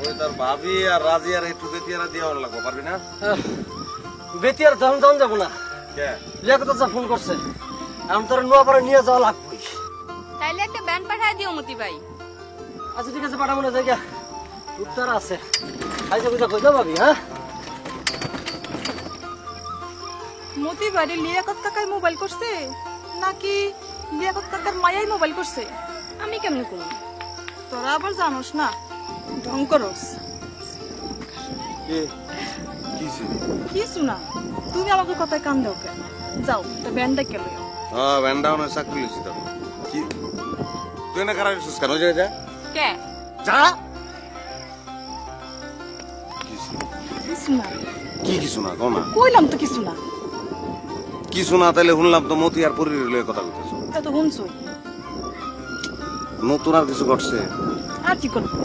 ওই তোর ভাবি আর রাজি আর একটু বেতিয়ারা দিয়ে লাগবো পারবি না? বেতিয়ার ধন ধন যাবো না। কে লিয়াকত চাচা ফোন করছে, এখন তোর নোয়াপাড়া নিয়ে যাওয়া লাগবে। তাইলে একটা ব্যান্ড পাঠায় দিও মতি ভাই। আচ্ছা ঠিক আছে, পাঠাবো না জায়গা উত্তর আছে। আইসা বুঝা কই যাও ভাবি? হ্যাঁ মতি বাড়ি লিয়াকত কাকাই মোবাইল করছে নাকি লিয়াকত কাকার মায়াই মোবাইল করছে? আমি কেমনে করব? তোরা আবার জানোস না, ঢং করস। কিছু না, তুমি আমাকে কথায় কান দাও কেন? যাও তা ব্যান্ডটা কে লইও। হ্যাঁ ব্যান্ডাও না চাকরি লিছি তো কি তুই না খারাপ সুস কেন যা যা কে? যা কিছু না। কি কিছু না কও না কইলাম তো কিছু না। কিছু না তাইলে শুনলাম তো মতি আর পরির লয়ে কথা বলতেছো। তা তো শুনছই। নতুন আর কিছু ঘটছে? আর কি করবো?